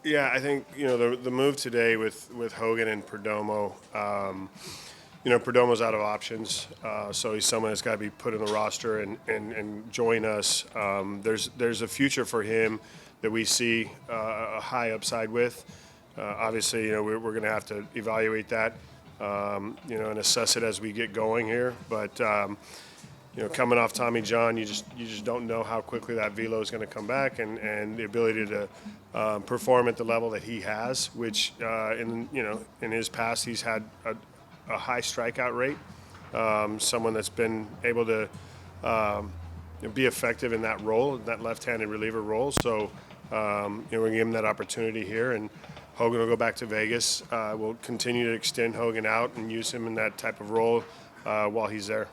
Yeah, I think the move today with Hogan and Perdomo. Perdomo's out of options, so he's someone that's got to be put in the roster and join us. There's a future for him that we see a high upside with. Obviously, we're going to have to evaluate that, and assess it as we get going here. But coming off Tommy John, you just don't know how quickly that velo is going to come back, and the ability to perform at the level that he has, which in his past he's had a high strikeout rate. Someone that's been able to be effective in that role, that left-handed reliever role. So we're going to give him that opportunity here, and Hogan will go back to Vegas. We'll continue to extend Hogan out and use him in that type of role while he's there.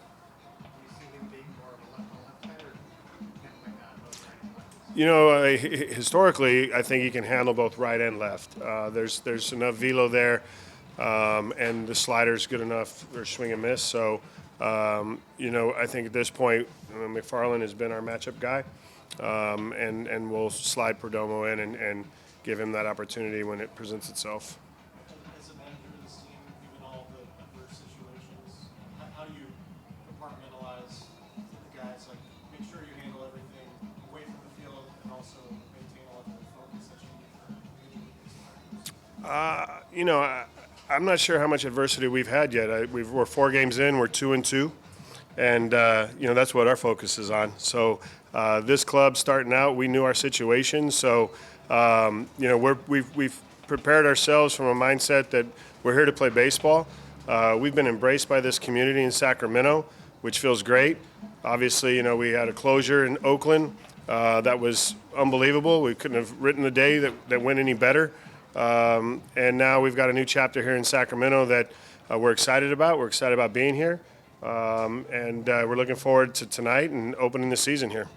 Historically, I think he can handle both right and left. There's enough velo there, and the slider's good enough for swing and miss. So, I think at this point, McFarland has been our matchup guy, and we'll slide Perdomo in and give him that opportunity when it presents itself. As a manager of this team, given all the adverse situations, how do you compartmentalize the guys? Like, make sure you handle everything away from the field and also maintain a level of focus that you need for I'm not sure how much adversity we've had yet. We're 4 games in. We're 2-2, and that's what our focus is on. So this club starting out, we knew our situation. So we've prepared ourselves from a mindset that we're here to play baseball. We've been embraced by this community in Sacramento, which feels great. Obviously, we had a closure in Oakland that was unbelievable. We couldn't have written a day that went any better. And now we've got a new chapter here in Sacramento that we're excited about. We're excited about being here, and we're looking forward to tonight and opening the season here.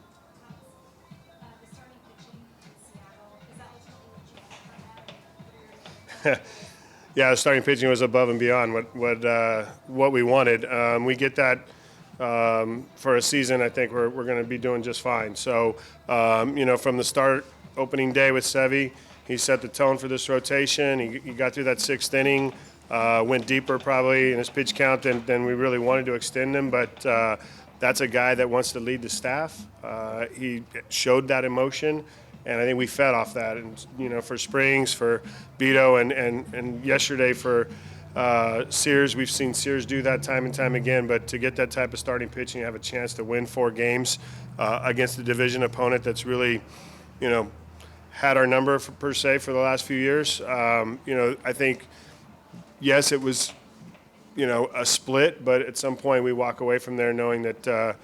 Yeah, the starting pitching was above and beyond what we wanted. We get that for a season. I think we're going to be doing just fine. So, from the start, opening day with Sevy, he set the tone for this rotation. He got through that 6th inning, went deeper probably in his pitch count than we really wanted to extend him. But that's a guy that wants to lead the staff. He showed that emotion, and I think we fed off that. And for Springs, for Beto, and yesterday for Sears, we've seen Sears do that time and time again. But to get that type of starting pitching, have a chance to win 4 games against a division opponent that's really, had our number per se for the last few years. I think, yes, it was, a split, but at some point we walk away from there knowing that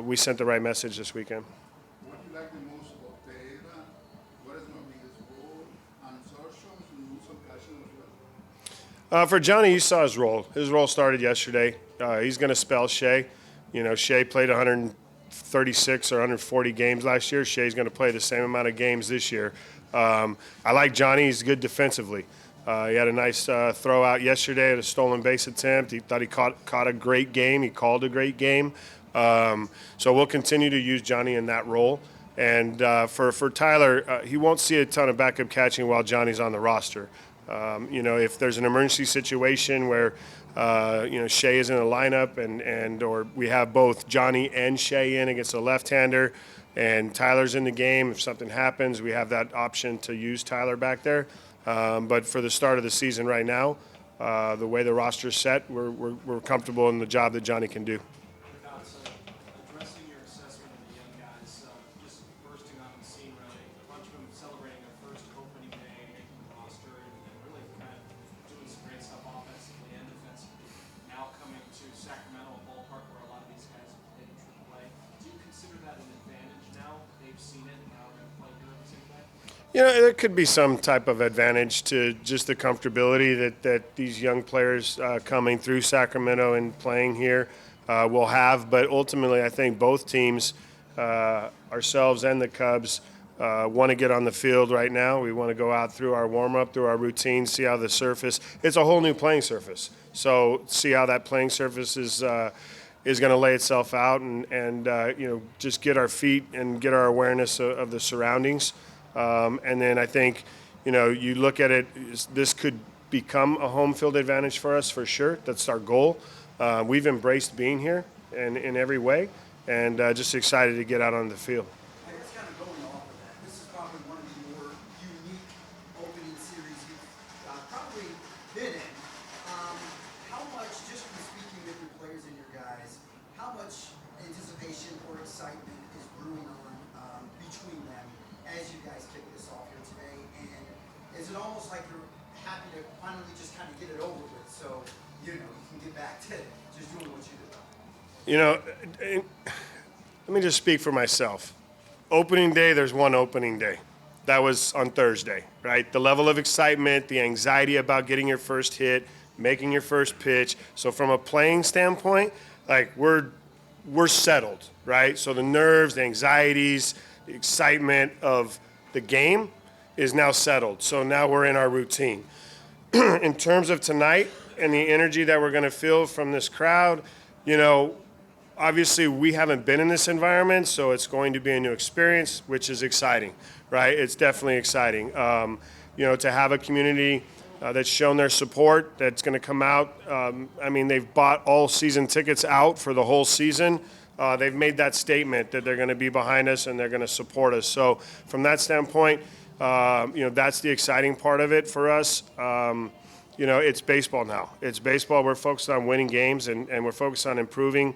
we sent the right message this weekend. What do you like the most about Pereira? What is going to be his role? And Sorsham to lose some passion as well? For Johnny, you saw his role. His role started yesterday. He's going to spell Shea. Shea played 136 or 140 games last year. Shea's going to play the same amount of games this year. I like Johnny. He's good defensively. He had a nice throw out yesterday at a stolen base attempt. He thought he caught a great game. He called a great game. So we'll continue to use Johnny in that role. And for Tyler, he won't see a ton of backup catching while Johnny's on the roster. If there's an emergency situation where Shea is in a lineup or we have both Johnny and Shea in against a left-hander and Tyler's in the game, if something happens, we have that option to use Tyler back there. But for the start of the season right now, the way the roster's set, we're comfortable in the job that Johnny can do. Addressing your assessment of the young guys, just bursting on the scene, really. A bunch of them celebrating their first opening day, making the roster, and really kind of doing some great stuff offensively and defensively. Now coming to Sacramento, a ballpark where a lot of these guys have played in AAA. Do you consider that an advantage now? They've seen it, and now they're going to play here at the same time? There could be some type of advantage to just the comfortability that these young players coming through Sacramento and playing here will have. But ultimately, I think both teams, ourselves and the Cubs, want to get on the field right now. We want to go out through our warm-up, through our routine, see how the surface – it's a whole new playing surface. So see how that playing surface is going to lay itself out and just get our feet and get our awareness of the surroundings. And then I think, you look at it, this could become a home field advantage for us for sure. That's our goal. We've embraced being here in every way, and just excited to get out on the field. I guess kind of going off of that, this is probably one of the more unique opening series you've probably been in. How much, just from speaking with your players and your guys, how much anticipation or excitement is brewing on between them as you guys kick this off here today? And is it almost like you're happy to finally just kind of get it over with so you can get back to just doing what you do? Let me just speak for myself. Opening day, there's one opening day. That was on Thursday, right? The level of excitement, the anxiety about getting your first hit, making your first pitch. So from a playing standpoint, like we're settled, right? So the nerves, the anxieties, the excitement of the game is now settled. So now we're in our routine. In terms of tonight and the energy that we're going to feel from this crowd, obviously we haven't been in this environment, so it's going to be a new experience, which is exciting, right? It's definitely exciting. To have a community that's shown their support, that's going to come out. They've bought all season tickets out for the whole season. They've made that statement that they're going to be behind us and they're going to support us. So from that standpoint, that's the exciting part of it for us. It's baseball now. It's baseball. We're focused on winning games and we're focused on improving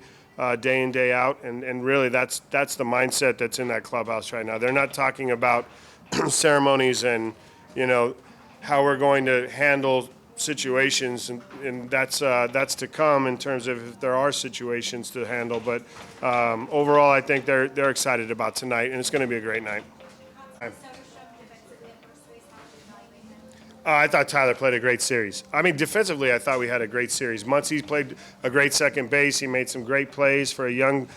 day in, day out. And really that's the mindset that's in that clubhouse right now. They're not talking about ceremonies and, how we're going to handle situations. And that's to come in terms of if there are situations to handle. But overall, I think they're excited about tonight, and it's going to be a great night. I thought Tyler played a great series. Defensively, I thought we had a great series. Muncy played a great second base. He made some great plays for a young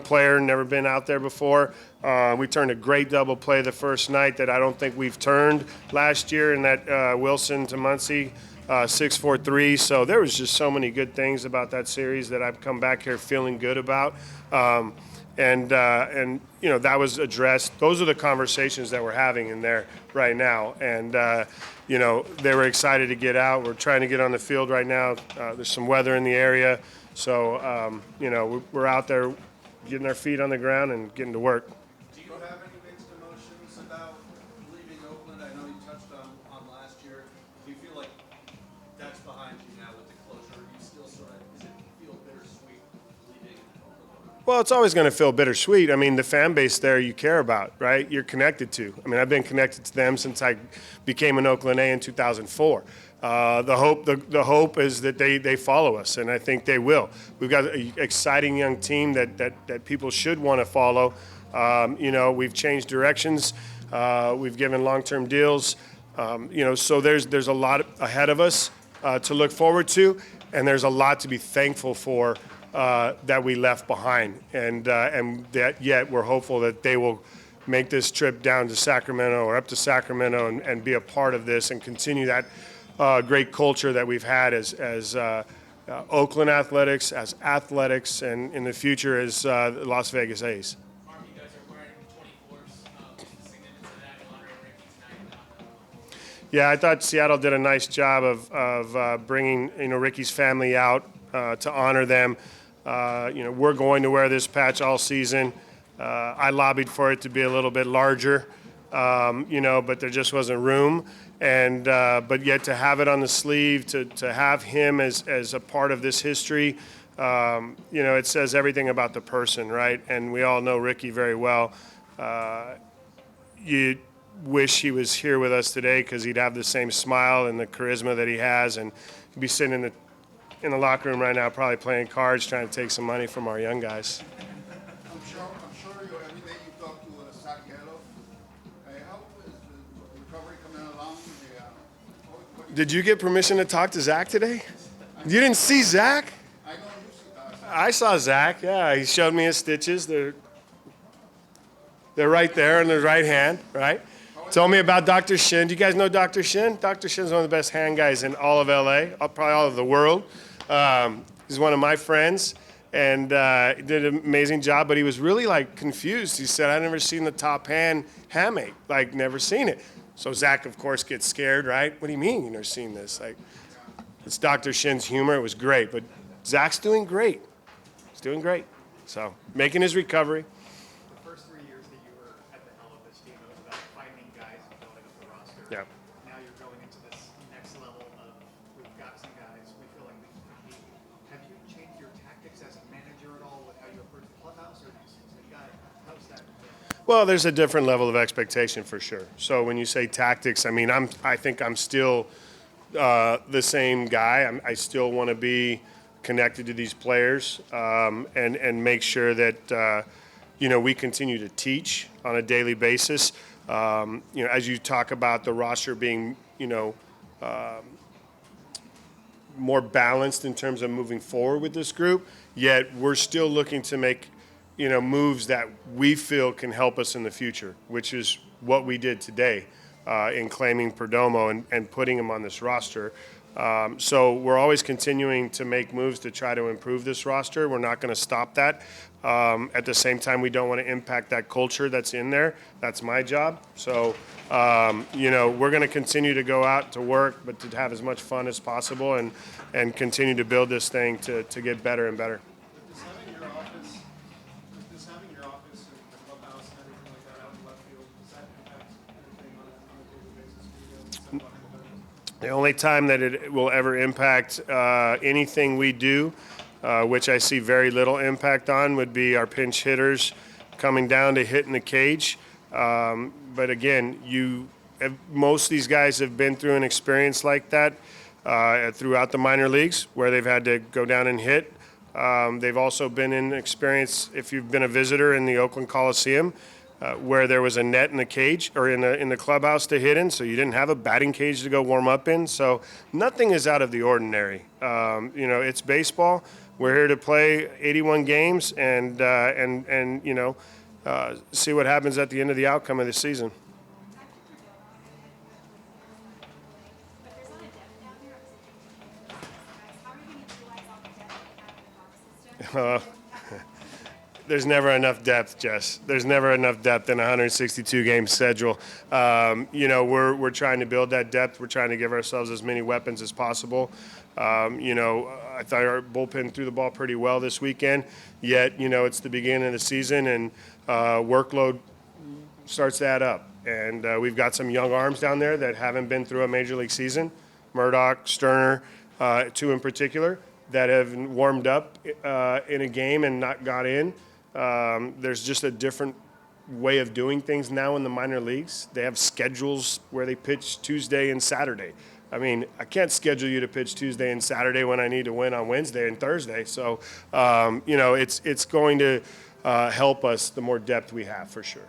player, never been out there before. We turned a great double play the first night that I don't think we've turned last year in that Wilson to Muncy 6-4-3. So there was just so many good things about that series that I've come back here feeling good about. That was addressed. Those are the conversations that we're having in there right now. And, they were excited to get out. We're trying to get on the field right now. There's some weather in the area. So, we're out there getting our feet on the ground and getting to work. Do you have any mixed emotions about leaving Oakland? I know you touched on last year. Do you feel like that's behind you now with the closure? You still sort of, does it feel bittersweet leaving Oakland? Well, it's always going to feel bittersweet. The fan base there you care about, right? You're connected to. I've been connected to them since I became an Oakland A in 2004. The hope is that they follow us, and I think they will. We've got an exciting young team that people should want to follow. We've changed directions. We've given long-term deals. So there's a lot ahead of us to look forward to, and there's a lot to be thankful for that we left behind, and that yet we're hopeful that they will make this trip down to Sacramento or up to Sacramento and be a part of this and continue that great culture that we've had as Oakland athletics, as athletics, and in the future as Las Vegas A's. Mark, you guys are wearing 24s. Significance of that in honor of Ricky's night. Yeah, I thought Seattle did a nice job of bringing Ricky's family out to honor them. We're going to wear this patch all season. I lobbied for it to be a little bit larger, but there just wasn't room. And but yet to have it on the sleeve, to have him as a part of this history, it says everything about the person, right? And we all know Ricky very well. You wish he was here with us today because he'd have the same smile and the charisma that he has, and he'd be sitting in the locker room right now, probably playing cards, trying to take some money from our young guys. I'm sure every day you talk to Zach Gallo. How is the recovery coming along? Did you get permission to talk to Zach today? You didn't see Zach? I know you see I saw Zach. Yeah, he showed me his stitches. They're right there in his right hand, right? Told me about Dr. Shin. Do you guys know Dr. Shin? Dr. Shin's one of the best hand guys in all of LA, probably all of the world. He's one of my friends, and he did an amazing job, but he was really confused. He said, I've never seen the top hand hamate, never seen it. So Zach, of course, gets scared, right? What do you mean you've never seen this? Like, it's Dr. Shin's humor. It was great, but Zach's doing great. He's doing great. So making his recovery. The first 3 years that you were at the helm of this team, it was about finding guys and building up the roster. Yeah. Now you're going into this next level of we've got some guys, we feel like we can compete. Have you changed your tactics as a manager at all with how you approach the clubhouse, or do you say, guy, how's that? Well, there's a different level of expectation for sure. So when you say tactics, I mean, I think I'm still the same guy. I still want to be connected to these players and make sure that we continue to teach on a daily basis. As you talk about the roster being more balanced in terms of moving forward with this group, yet we're still looking to make moves that we feel can help us in the future, which is what we did today in claiming Perdomo and putting him on this roster. So we're always continuing to make moves to try to improve this roster. We're not going to stop that. At the same time, we don't want to impact that culture that's in there. That's my job. So, we're going to continue to go out to work, but to have as much fun as possible and continue to build this thing to get better and better. Does having your office and the clubhouse and everything like that out in left field, does that impact anything on a daily basis for you guys? The only time that it will ever impact anything we do, which I see very little impact on, would be our pinch hitters coming down to hit in the cage. But again, most of these guys have been through an experience like that throughout the minor leagues where they've had to go down and hit. They've also been in experience, if you've been a visitor in the Oakland Coliseum, where there was a net in the cage or in the clubhouse to hit in, so you didn't have a batting cage to go warm up in. So nothing is out of the ordinary. It's baseball. We're here to play 81 games and see what happens at the end of the outcome of the season. But there's not a depth down there. How are you going to utilize all the depth that you have in the farm system? There's never enough depth, Jess. There's never enough depth in a 162-game schedule. We're trying to build that depth. We're trying to give ourselves as many weapons as possible. I thought our bullpen threw the ball pretty well this weekend, yet, it's the beginning of the season and workload starts to add up. And we've got some young arms down there that haven't been through a major league season, Murdoch, Sterner, two in particular, that have warmed up in a game and not got in. There's just a different way of doing things now in the minor leagues. They have schedules where they pitch Tuesday and Saturday. I mean, I can't schedule you to pitch Tuesday and Saturday when I need to win on Wednesday and Thursday. So, it's going to help us the more depth we have for sure.